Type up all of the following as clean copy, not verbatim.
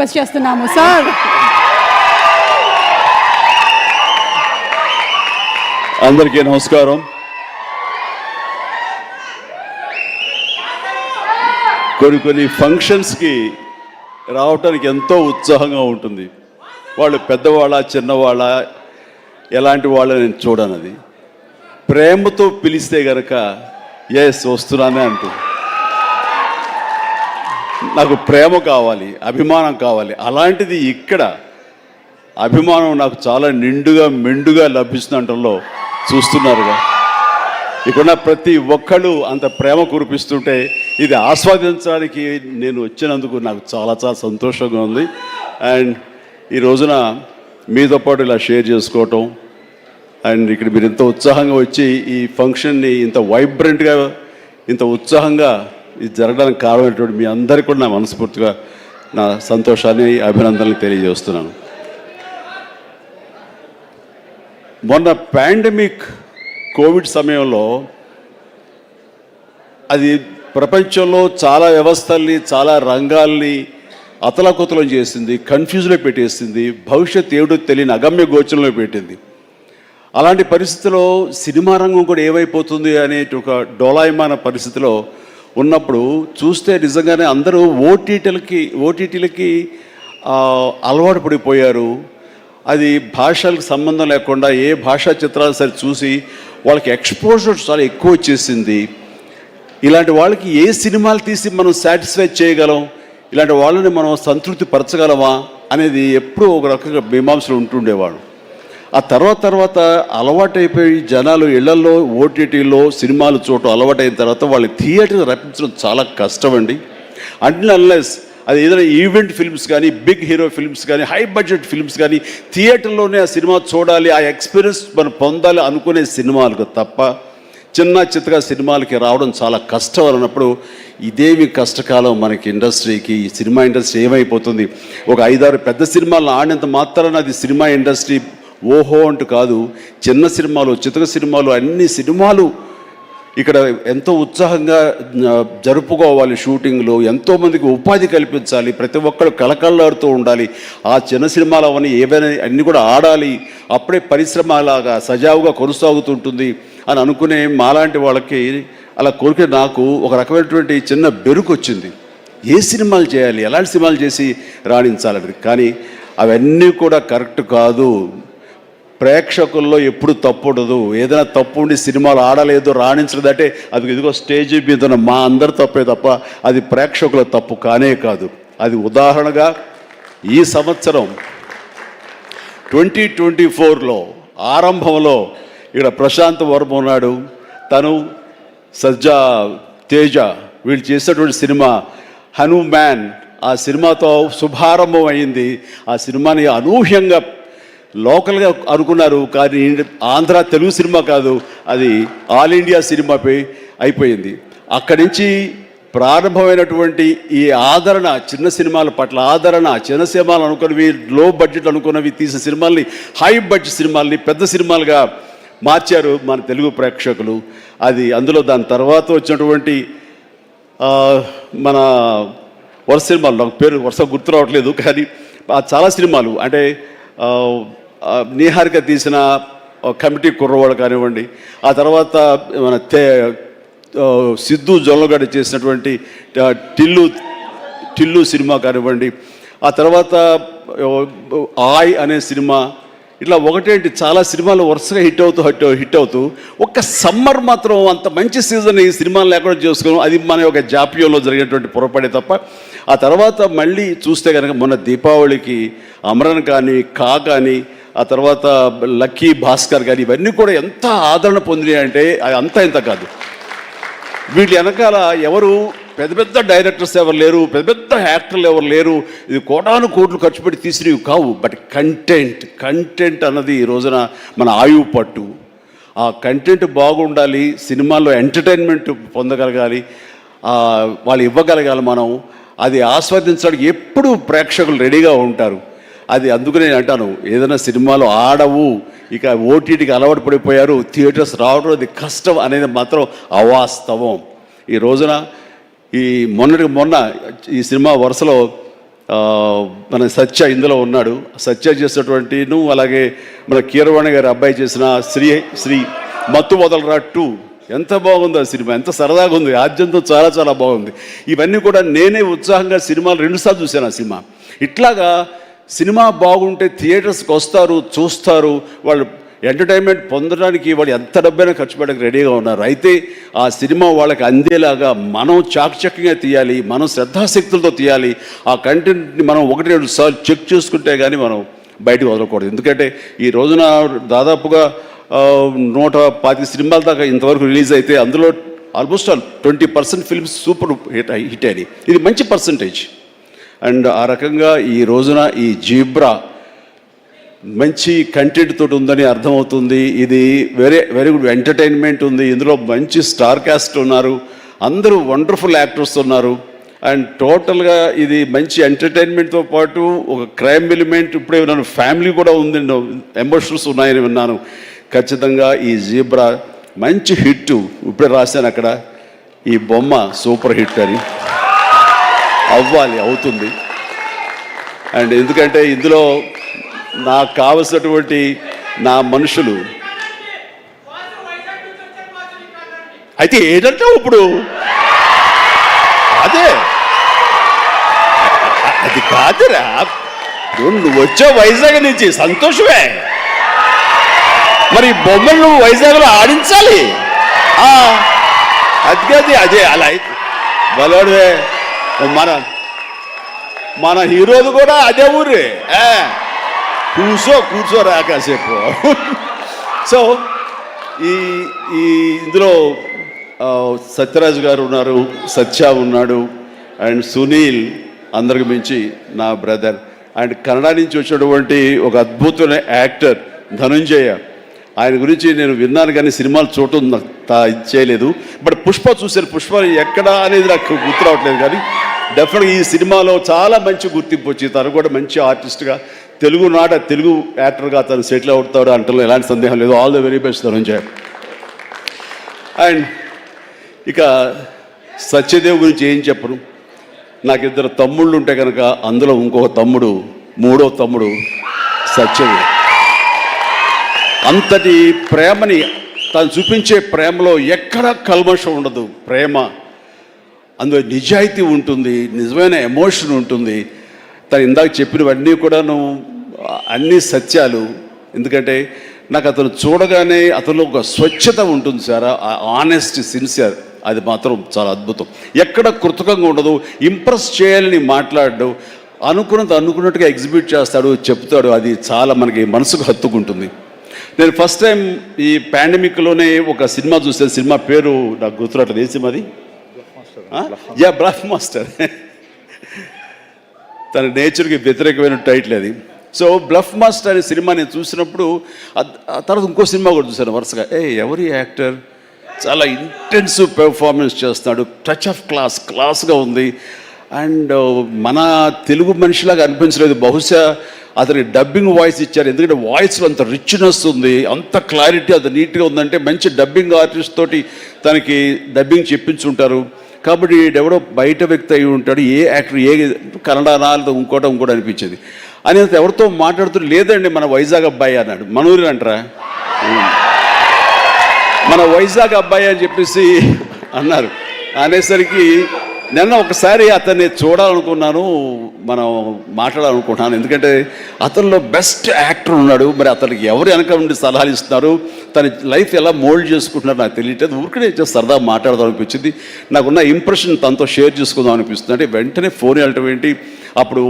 Request చేస్తున్నాము sir. అందరికీ నమస్కారం. కొన్ని ఫంక్షన్స్కి రావటానికి ఎంతో ఉత్సాహంగా ఉంటుంది. వాళ్ళు పెద్దవాళ్ళ చిన్నవాళ్ళ ఎలాంటి వాళ్ళ నేను చూడనది. ప్రేమతో పిలిస్తే గనక ఎస్ వస్తున్నానే అంటుంది. నాకు ప్రేమ కావాలి, అభిమానం కావాలి. అలాంటిది ఇక్కడ అభిమానం నాకు చాలా నిండుగా మెండుగా లభిస్తుండటంలో చూస్తున్నారుగా. ఇక్కడ ప్రతి ఒక్కళ్ళు అంత ప్రేమ కురిపిస్తుంటే ఇది ఆస్వాదించడానికి నేను వచ్చినందుకు నాకు చాలా చాలా సంతోషంగా ఉంది. అండ్ ఈ రోజున మీతో పాటు ఇలా షేర్ చేసుకోవటం అండ్ ఇక్కడ మీరు ఇంత ఉత్సాహంగా వచ్చి ఈ ఫంక్షన్ని ఇంత వైబ్రెంట్గా ఇంత ఉత్సాహంగా ఇది జరగడానికి కారణమైనటువంటి మీ అందరికీ కూడా నా మనస్ఫూర్తిగా నా సంతోషాన్ని అభినందనలు తెలియజేస్తున్నాను. మొన్న పాండమిక్ కోవిడ్ సమయంలో అది ప్రపంచంలో చాలా వ్యవస్థల్ని చాలా రంగాల్ని అతలాకుతలం చేసింది, కన్ఫ్యూజ్లో పెట్టేసింది, భవిష్యత్ ఏమిటో తెలియని అగమ్య గోచరంలో పెట్టింది. అలాంటి పరిస్థితిలో సినిమా రంగం కూడా ఏమైపోతుంది అనే ఒక డోలాయమాన పరిస్థితిలో ఉన్నప్పుడు చూస్తే నిజంగానే అందరూ ఓటీటీలకి అలవాటు పడిపోయారు. అది భాషలకు సంబంధం లేకుండా ఏ భాషా చిత్రాలు సరి చూసి వాళ్ళకి ఎక్స్పోజర్ చాలా ఎక్కువ వచ్చేసింది. ఇలాంటి వాళ్ళకి ఏ సినిమాలు తీసి మనం సాటిస్ఫై చేయగలం, ఇలాంటి వాళ్ళని మనం సంతృప్తి పరచగలమా అనేది ఎప్పుడూ ఒక రకంగా మీమాంసలు ఉంటుండేవాడు. ఆ తర్వాత అలవాటైపోయి జనాలు ఇళ్లలో ఓటీటీలో సినిమాలు చూడటం అలవాటైన తర్వాత వాళ్ళు థియేటర్ రప్పించడం చాలా కష్టం అండి. అన్లెస్ అది ఏదైనా ఈవెంట్ ఫిల్మ్స్ కానీ, బిగ్ హీరో ఫిల్మ్స్ కానీ, హై బడ్జెట్ ఫిల్మ్స్ కానీ థియేటర్లోనే ఆ సినిమా చూడాలి, ఆ ఎక్స్పీరియన్స్ మనం పొందాలి అనుకునే సినిమాలకు తప్ప చిన్న చిత్తగా సినిమాలకి రావడం చాలా కష్టం అన్నప్పుడు ఇదేమి కష్టకాలం మనకి ఇండస్ట్రీకి. ఈ సినిమా ఇండస్ట్రీ ఏమైపోతుంది? ఒక 5-6 పెద్ద సినిమాలను ఆడినంత మాత్రాన అది సినిమా ఇండస్ట్రీ ఓహో అంటూ కాదు. చిన్న సినిమాలు, చితక సినిమాలు, అన్ని సినిమాలు ఇక్కడ ఎంతో ఉత్సాహంగా జరుపుకోవాలి. షూటింగ్లో ఎంతోమందికి ఉపాధి కల్పించాలి, ప్రతి ఒక్కరు కళకళలాడుతూ ఉండాలి. ఆ చిన్న సినిమాలు అవన్నీ ఏవైనా అన్నీ కూడా ఆడాలి, అప్పుడే పరిశ్రమ అలాగా సజావుగా కొనసాగుతుంటుంది అని అనుకునే మాలాంటి వాళ్ళకి అలా కోరిక నాకు ఒక రకమైనటువంటి చిన్న బెరుకు వచ్చింది. ఏ సినిమాలు చేయాలి, ఎలాంటి సినిమాలు చేసి రాణించాలని. కానీ అవన్నీ కూడా కరెక్ట్ కాదు. ప్రేక్షకుల్లో ఎప్పుడు తప్పు ఉండదు. ఏదైనా తప్పు ఉండి సినిమాలు ఆడలేదు, రాణించలేదంటే అది ఇదిగో స్టేజ్ మీద మా అందరి తప్పే తప్ప అది ప్రేక్షకుల తప్పు కానే కాదు. అది ఉదాహరణగా ఈ సంవత్సరం 2024లో ఆరంభంలో ఇక్కడ ప్రశాంత్ వర్మ ఉన్నాడు, తను సజ్జా తేజ వీళ్ళు చేసినటువంటి సినిమా హనుమాన్, ఆ సినిమాతో శుభారంభం అయింది. ఆ సినిమాని అనూహ్యంగా లోకల్గా అనుకున్నారు, కానీ ఆంధ్ర తెలుగు సినిమా కాదు, అది ఆల్ ఇండియా సినిమాపై అయిపోయింది. అక్కడి నుంచి ప్రారంభమైనటువంటి ఈ ఆదరణ, చిన్న సినిమాల పట్ల ఆదరణ, చిన్న సినిమాలు అనుకున్నవి, లో బడ్జెట్ అనుకున్నవి తీసిన సినిమాల్ని హై బడ్జెట్ సినిమాల్ని పెద్ద సినిమాలుగా మార్చారు మన తెలుగు ప్రేక్షకులు. అది అందులో దాని తర్వాత వచ్చినటువంటి మన వరుస సినిమాలు, నాకు పేరు వరుస గుర్తు రావట్లేదు, కానీ చాలా సినిమాలు అంటే నీహారిక తీసిన కమిటీ కుర్రవాడు కానివ్వండి, ఆ తర్వాత మన సిద్ధు జొల్లగడ్డ చేసినటువంటి టిల్లు సినిమా కానివ్వండి, ఆ తర్వాత ఆయ్ అనే సినిమా, ఇట్లా ఒకటేంటి చాలా సినిమాలు వరుసగా హిట్ అవుతూ ఒక్క సమ్మర్ మాత్రం అంత మంచి సీజన్ ఈ సినిమాలు లేకుండా చేసుకున్నాం. అది మన యొక్క జాప్యంలో జరిగినటువంటి పొరపడే తప్ప. ఆ తర్వాత మళ్ళీ చూస్తే కనుక మొన్న దీపావళికి అమరన్ కానీ, కా కానీ, ఆ తర్వాత లక్కీ భాస్కర్ కానీ ఇవన్నీ కూడా ఎంత ఆదరణ పొందినాయి అంటే అంతా ఇంత కాదు. వీటి వెనకాల ఎవరు పెద్ద పెద్ద డైరెక్టర్స్ ఎవరు లేరు, పెద్ద పెద్ద యాక్టర్లు ఎవరు లేరు. ఇది కోటాను కోట్లు ఖర్చు పెట్టి తీసినవి కావు. బట్ కంటెంట్ అన్నది ఈ రోజున మన ఆయువు పట్టు. ఆ కంటెంట్ బాగుండాలి, సినిమాల్లో ఎంటర్టైన్మెంట్ పొందగలగాలి, వాళ్ళు ఇవ్వగలగాలి. మనం అది ఆస్వాదించడానికి ఎప్పుడు ప్రేక్షకులు రెడీగా ఉంటారు. అది అందుకు నేను అంటాను, ఏదైనా సినిమాలు ఆడవు, ఇక ఓటీటీకి అలవాటు పడిపోయారు, థియేటర్స్ రావడం అది కష్టం అనేది మాత్రం అవాస్తవం. ఈ రోజున ఈ మొన్న ఈ సినిమా వరుసలో మన సత్య ఇందులో ఉన్నాడు. సత్య చేసినటువంటి అలాగే మన కీరవాణి గారి అబ్బాయి చేసిన శ్రీ మత్తు వదలరా 2 ఎంత బాగుంది ఆ సినిమా, ఎంత సరదాగా ఉంది, ఆద్యంతం చాలా చాలా బాగుంది. ఇవన్నీ కూడా నేనే ఉత్సాహంగా సినిమాలు 2 సార్లు చూశాను ఆ సినిమా. ఇట్లాగా సినిమా బాగుంటే థియేటర్స్కి వస్తారు, చూస్తారు, వాళ్ళు ఎంటర్టైన్మెంట్ పొందడానికి వాళ్ళు ఎంత డబ్బైనా ఖర్చు పెట్టడానికి రెడీగా ఉన్నారు. అయితే ఆ సినిమా వాళ్ళకి అందేలాగా మనం చాకచక్యంగా తీయాలి, మనం శ్రద్ధాశక్తులతో తీయాలి. ఆ కంటెంట్ని మనం 1-2 సార్లు చెక్ చేసుకుంటే కానీ మనం బయటకు వదలకూడదు. ఎందుకంటే ఈ రోజున దాదాపుగా 125 సినిమాల దాకా ఇంతవరకు రిలీజ్ అయితే అందులో ఆల్మోస్ట్ 20% ఫిల్మ్స్ సూపర్ హిట్ అయినాయి. ఇది మంచి పర్సంటేజ్. అండ్ ఆ రకంగా ఈ రోజున ఈ జీబ్రా మంచి కంటెంట్ తోటి ఉందని అర్థమవుతుంది. ఇది వెరీ గుడ్ ఎంటర్టైన్మెంట్ ఉంది. ఇందులో మంచి స్టార్ కాస్ట్ ఉన్నారు, అందరూ వండర్ఫుల్ యాక్టర్స్ ఉన్నారు. అండ్ టోటల్గా ఇది మంచి ఎంటర్టైన్మెంట్తో పాటు ఒక క్రైమ్ ఎలిమెంట్, ఇప్పుడే విన్నాను ఫ్యామిలీ కూడా ఉంది, ఎమోషన్స్ ఉన్నాయని విన్నాను. ఖచ్చితంగా ఈ జీబ్రా మంచి హిట్. ఇప్పుడే రాశాను అక్కడ, ఈ బొమ్మ సూపర్ హిట్ అని అవ్వాలి, అవుతుంది. అండ్ ఎందుకంటే ఇందులో నాకు కావలసినటువంటి నా మనుషులు అయితే ఏంటంటే ఇప్పుడు అదే అది కాదురా, నువ్వు వచ్చే వైజాగ్ నుంచి సంతోషమే, మరి బొమ్మలు నువ్వు వైజాగ్లో ఆడించాలి. అది కాదు, అదే అలా అయితే బలవాడే. మన హీరోది కూడా అదే ఊరే, కూర్చోరా కాసేపు. సో ఈ ఇందులో సత్యరాజ్ గారు ఉన్నారు, సత్య ఉన్నాడు, అండ్ సునీల్, అందరికి మించి నా బ్రదర్. అండ్ కన్నడ నుంచి వచ్చినటువంటి ఒక అద్భుతమైన యాక్టర్ ధనుంజయ. ఆయన గురించి నేను విన్నాను కానీ సినిమాలు చూడటం ఇది చేయలేదు. బట్ పుష్ప చూశాను. పుష్ప ఎక్కడ అనేది నాకు గుర్తు రావట్లేదు, కానీ డెఫినెట్గా ఈ సినిమాలో చాలా మంచి గుర్తింపు వచ్చి తను కూడా మంచి ఆర్టిస్ట్గా తెలుగు యాక్టర్గా తను సెటిల్ అవుతాడు అంటలో ఎలాంటి సందేహం లేదు. All the very best Dhananjaya. And ఇక సత్యదేవ్ గురించి ఏం చెప్పను. నాకు 2 తమ్ముళ్ళు ఉంటే కనుక అందులో ఇంకొక తమ్ముడు, 3వ తమ్ముడు సత్యదేవ్. అంతటి ప్రేమని తను చూపించే ప్రేమలో ఎక్కడ కల్మషం ఉండదు. ప్రేమ అందులో నిజాయితీ ఉంటుంది, నిజమైన ఎమోషన్ ఉంటుంది. తను ఇందాక చెప్పినవన్నీ కూడాను అన్ని సత్యాలు. ఎందుకంటే నాకు అతను చూడగానే అతనిలో ఒక స్వచ్ఛత ఉంటుంది సార్, ఆనెస్ట్, సిన్సియర్. అది మాత్రం చాలా అద్భుతం. ఎక్కడ కృతకంగా ఉండదు, ఇంప్రెస్ చేయాలని మాట్లాడు, అనుకున్నట్టుగా ఎగ్జిబిట్ చేస్తాడు, చెప్తాడు. అది చాలా మనకి మనసుకు హత్తుకుంటుంది. నేను ఫస్ట్ టైం ఈ పాండమిక్లోనే ఒక సినిమా చూసాను. సినిమా పేరు నాకు గుర్తురాట్లేదు. ఏ సినిమా అది? Bluff master. తన నేచర్కి వ్యతిరేకమైన టైటిల్ అది. సో బ్లఫ్ మాస్టర్ అనే సినిమా నేను చూసినప్పుడు తర్వాత ఇంకో సినిమా కూడా చూశాను వరుసగా. ఎవరి యాక్టర్ చాలా ఇంటెన్సివ్ పెర్ఫార్మెన్స్ చేస్తున్నాడు, టచ్ ఆఫ్ క్లాస్గా ఉంది. అండ్ మన తెలుగు మనిషిలాగా అనిపించలేదు. బహుశా అతనికి డబ్బింగ్ వాయిస్ ఇచ్చారు, ఎందుకంటే వాయిస్లో అంత రిచ్నెస్ ఉంది, అంత క్లారిటీ, అంత నీట్గా ఉందంటే మంచి డబ్బింగ్ ఆర్టిస్ట్ తోటి తనకి డబ్బింగ్ చెప్పించుంటారు. కాబట్టి ఎవడో బయట వ్యక్తి అయి ఉంటాడు. ఏ యాక్టర్, ఏ కన్నడనా ఇంకోట అనిపించేది. అని ఎవరితో మాట్లాడుతూ లేదండి మన వైజాగ్ అబ్బాయి అన్నాడు. మనూరి అంటారా, మన వైజాగ్ అబ్బాయి అని చెప్పేసి అన్నారు. అనేసరికి నిన్న ఒకసారి అతన్ని చూడాలనుకున్నాను, మనం మాట్లాడాలనుకుంటున్నాను. ఎందుకంటే అతనిలో బెస్ట్ యాక్టర్ ఉన్నాడు. మరి అతనికి ఎవరు వెనక నుండి సలహాలు ఇస్తున్నారు, తన లైఫ్ ఎలా మోల్డ్ చేసుకుంటున్నారు నాకు తెలియట్లేదు. ఊరికనే సరదా మాట్లాడదాం అనిపించింది. నాకున్న ఇంప్రెషన్ తనతో షేర్ చేసుకుందాం అనిపిస్తుంది. అంటే వెంటనే ఫోన్ వెళ్ళటం ఏంటి, అప్పుడు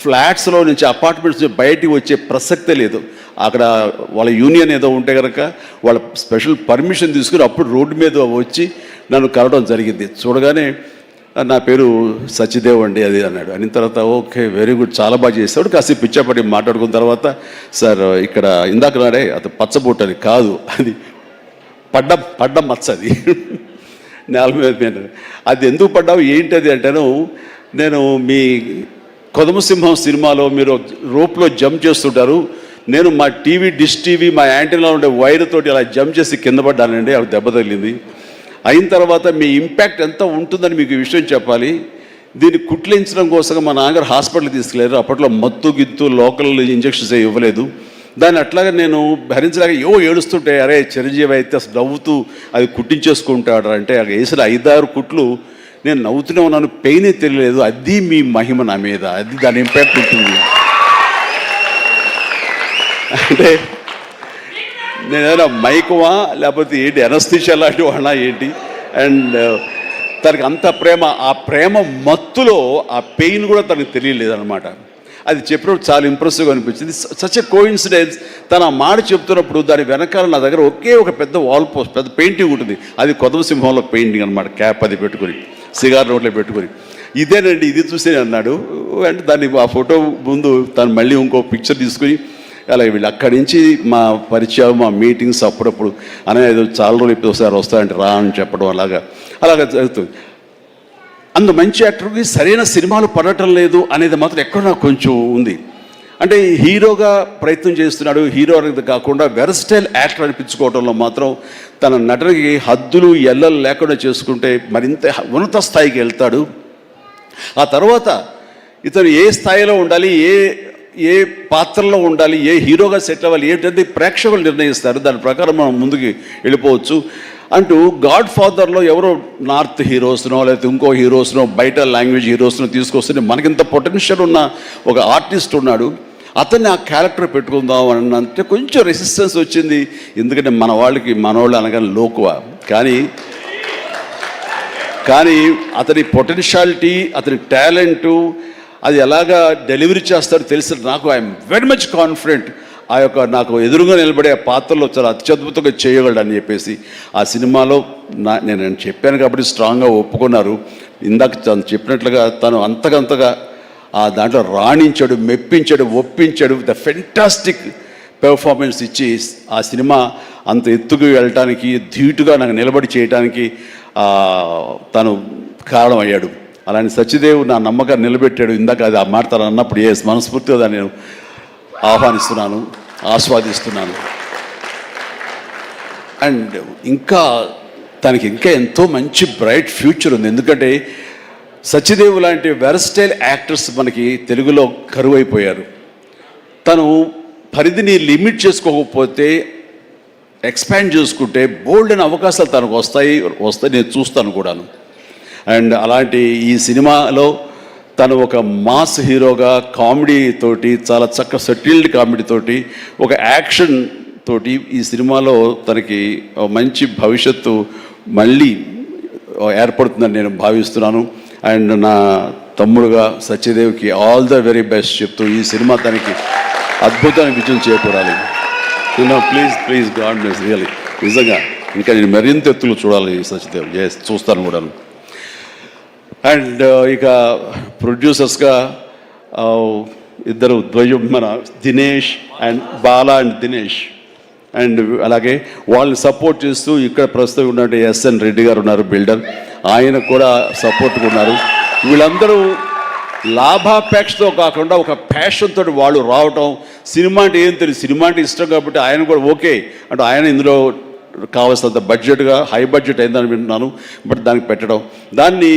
ఫ్లాట్స్లో నుంచి అపార్ట్మెంట్స్ నుంచి బయటికి వచ్చే ప్రసక్తే లేదు. అక్కడ వాళ్ళ యూనియన్ ఏదో ఉంటే కనుక వాళ్ళ స్పెషల్ పర్మిషన్ తీసుకుని అప్పుడు రోడ్డు మీద వచ్చి నన్ను కలవడం జరిగింది. చూడగానే నా పేరు సత్యదేవ్ అండి అది అన్నాడు. అనిన తర్వాత ఓకే వెరీ గుడ్, చాలా బాగా చేస్తాడు. కాసేపు పిచ్చాపడి మాట్లాడుకున్న తర్వాత సార్ ఇక్కడ ఇందాక నాడే అతను పచ్చబొట్టు అని కాదు, అది పడ్డ మచ్చ, అది నేల మీద. అది ఎందుకు పడ్డావు ఏంటి అది అంటాను. నేను మీ కొదమసింహం సినిమాలో మీరు రోప్లో జంప్ చేస్తుంటారు, నేను మా డిష్ టీవీ మా యాంటీనాలో ఉండే వైర్ తోటి అలా జంప్ చేసి కింద పడ్డానండి, అవి దెబ్బ తగిలింది. అయిన తర్వాత మీ ఇంపాక్ట్ ఎంత ఉంటుందని మీకు ఈ విషయం చెప్పాలి. దీన్ని కుట్లించడం కోసం మా నాన్నగారు హాస్పిటల్కి తీసుకెళ్ళారు. అప్పట్లో మత్తు గిత్తు లోకల్ ఇంజక్షన్స్ ఇవ్వలేదు. దాన్ని అట్లాగే నేను భరించలేక ఏడుస్తుంటే, అరే చిరంజీవి అయితే అసలు నవ్వుతూ అది కుట్టించేసుకుంటాడు అంటే వేసిన 5-6 కుట్లు నేను నవ్వుతూనే ఉన్నాను, పెయినే తెలియలేదు. అది మీ మహిమ నా మీద, అది దాని ఇంపాక్ట్ ఉంటుంది. అంటే నేను ఏదైనా మైకువా లేకపోతే ఏంటి ఎనస్థిషియా లాంటి వాడినా ఏంటి. అండ్ తనకి అంత ప్రేమ, ఆ ప్రేమ మత్తులో ఆ పెయిన్ కూడా తనకు తెలియలేదన్నమాట. అది చెప్పినప్పుడు చాలా ఇంప్రెసివ్గా అనిపించింది. Such a coincidence. తను ఆ మాట చెప్తున్నప్పుడు దాని వెనకాల నా దగ్గర ఒకే ఒక పెద్ద వాల్ పోస్ట్, పెద్ద పెయింటింగ్ ఉంటుంది. అది కొదవ సింహంలో పెయింటింగ్ అనమాట. క్యాప్ అది పెట్టుకుని, సిగార్ నోట్లో పెట్టుకుని, ఇదేనండి ఇది చూసి అన్నాడు. అంటే దాన్ని ఆ ఫోటో ముందు తను మళ్ళీ ఇంకో పిక్చర్ తీసుకుని అలాగే వీళ్ళు అక్కడి నుంచి మా పరిచయం, మా మీటింగ్స్ అప్పుడప్పుడు అనేది చాలా రోజులు ఇప్పుడు ఒకసారి వస్తాయంటే రా అని చెప్పడం అలాగా జరుగుతుంది. అంత మంచి యాక్టర్కి సరైన సినిమాలు పడటం లేదు అనేది మాత్రం ఎక్కడ నాకు కొంచెం ఉంది. అంటే హీరోగా ప్రయత్నం చేస్తున్నాడు, హీరో అనేది కాకుండా వెర్స్టైల్ యాక్టర్ అనిపించుకోవడంలో మాత్రం తన నటనకి హద్దులు ఎల్లలు లేకుండా చేసుకుంటే మరింత ఉన్నత స్థాయికి వెళ్తాడు. ఆ తర్వాత ఇతను ఏ స్థాయిలో ఉండాలి, ఏ పాత్రలో ఉండాలి, ఏ హీరోగా సెట్ అవ్వాలి ఏంటంటే ప్రేక్షకులు నిర్ణయిస్తారు. దాని ప్రకారం మనం ముందుకు వెళ్ళిపోవచ్చు అంటూ గాడ్ ఫాదర్లో ఎవరో నార్త్ హీరోస్నో లేకపోతే ఇంకో హీరోస్నో బయట లాంగ్వేజ్ హీరోస్నో తీసుకొస్తే మనకింత పొటెన్షియల్ ఉన్న ఒక ఆర్టిస్ట్ ఉన్నాడు, అతన్ని ఆ క్యారెక్టర్ పెట్టుకుందాం అని అంటే కొంచెం రెసిస్టెన్స్ వచ్చింది. ఎందుకంటే మనవాళ్ళు అనగానే లోకువ. కానీ అతని పొటెన్షియాలిటీ, అతని టాలెంటు, అది ఎలాగా డెలివరీ చేస్తాడో తెలిసి నాకు ఐఎమ్ వెరీ మచ్ కాన్ఫిడెంట్ ఆ యొక్క నాకు ఎదురుగా నిలబడే పాత్రలో చాలా అత్యద్భుతంగా చేయగలడు అని చెప్పేసి ఆ సినిమాలో నేను చెప్పాను కాబట్టి స్ట్రాంగ్గా ఒప్పుకున్నారు. ఇందాక తను చెప్పినట్లుగా తను అంతకంతగా ఆ దాంట్లో రాణించాడు, మెప్పించాడు, ఒప్పించాడు. ద ఫెంటాస్టిక్ పెర్ఫార్మెన్స్ ఇచ్చి ఆ సినిమా అంత ఎత్తుకు వెళ్ళటానికి, ధీటుగా నాకు నిలబడి చేయడానికి తను కారణమయ్యాడు. అలాంటి సత్యదేవ్ నా నమ్మకాన్ని నిలబెట్టాడు. ఇందాక అది ఆ మాట తను అన్నప్పుడు మనస్ఫూర్తిగా దాన్ని నేను ఆహ్వానిస్తున్నాను, ఆస్వాదిస్తున్నాను. అండ్ ఇంకా తనకి ఎంతో మంచి బ్రైట్ ఫ్యూచర్ ఉంది. ఎందుకంటే సత్యదేవ్ లాంటి వెర్స్టైల్ యాక్టర్స్ మనకి తెలుగులో కరువైపోయారు. తను పరిధిని లిమిట్ చేసుకోకపోతే, ఎక్స్పాండ్ చేసుకుంటే బోల్డ్ అయిన అవకాశాలు తనకు వస్తాయి నేను చూస్తాను కూడాను. అండ్ అలాంటి ఈ సినిమాలో తను ఒక మాస్ హీరోగా కామెడీ తోటి, చాలా చక్కగా సెటిల్డ్ కామెడీ తోటి, ఒక యాక్షన్ తోటి ఈ సినిమాలో తనకి మంచి భవిష్యత్తు మళ్ళీ ఏర్పడుతుందని నేను భావిస్తున్నాను. అండ్ నా తమ్ముడుగా సత్యదేవ్కి ఆల్ ద వెరీ బెస్ట్ చెప్తూ ఈ సినిమా తనకి అద్భుతమైన విజయం చేకూరాలి. Please God bless really. నిజంగా ఇంకా నేను మరింత ఎత్తులు చూడాలి సత్యదేవ్. చూస్తాను కూడాను. అండ్ ఇక ప్రొడ్యూసర్స్గా ఇద్దరు ద్వయం, మన Dinesh and Bala and Dinesh. And అలాగే వాళ్ళని సపోర్ట్ చేస్తూ ఇక్కడ ప్రస్తుతం ఉన్నట్టు ఎస్ఎన్ రెడ్డి గారు ఉన్నారు, బిల్డర్. ఆయన కూడా సపోర్ట్గా ఉన్నారు. వీళ్ళందరూ లాభాపేక్షతో కాకుండా ఒక ప్యాషన్ తోటి వాళ్ళు రావటం. సినిమా అంటే ఏం తెలియదు, సినిమా అంటే ఇష్టం కాబట్టి ఆయన కూడా ఓకే అంటే ఆయన ఇందులో కావాల్సినంత బడ్జెట్గా హై బడ్జెట్ అయిందని వింటున్నాను. బట్ దానికి పెట్టడం, దాన్ని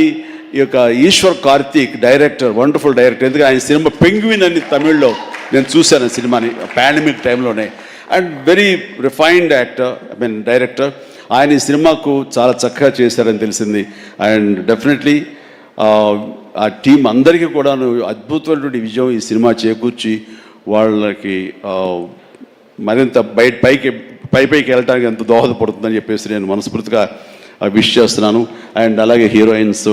ఈ యొక్క Eshwar Karthik director, wonderful director. ఎందుకంటే ఆయన సినిమా పెంగ్విన్ అని తమిళ్లో నేను చూశాను సినిమాని పాండమిక్ టైంలోనే. And very refined actor, director. ఆయన ఈ సినిమాకు చాలా చక్కగా చేశారని తెలిసింది. అండ్ డెఫినెట్లీ ఆ టీం అందరికీ కూడా అద్భుతమైనటువంటి విజయం ఈ సినిమా చేకూర్చి వాళ్ళకి మరింత పైకి వెళ్ళడానికి ఎంత దోహదపడుతుందని చెప్పేసి నేను మనస్ఫూర్తిగా విష్ చేస్తున్నాను. అండ్ అలాగే హీరోయిన్స్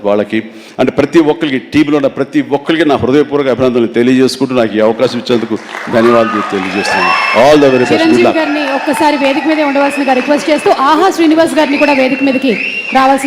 వాళ్ళకి అంటే ప్రతి ఒక్కరికి, టీంలో ఉన్న ప్రతి ఒక్కరికి నా హృదయపూర్వక అభినందనలు తెలియజేసుకుంటూ నాకు ఈ అవకాశం ఇచ్చేందుకు ధన్యవాదాలు తెలియజేస్తున్నాను. All the very best. ఒక్కసారి వేదిక మీద ఉండవలసిందిగా రిక్వెస్ట్ చేస్తూ ఆహా శ్రీనివాస్ గారిని కూడా వేదిక మీదకి రావాల్సింది.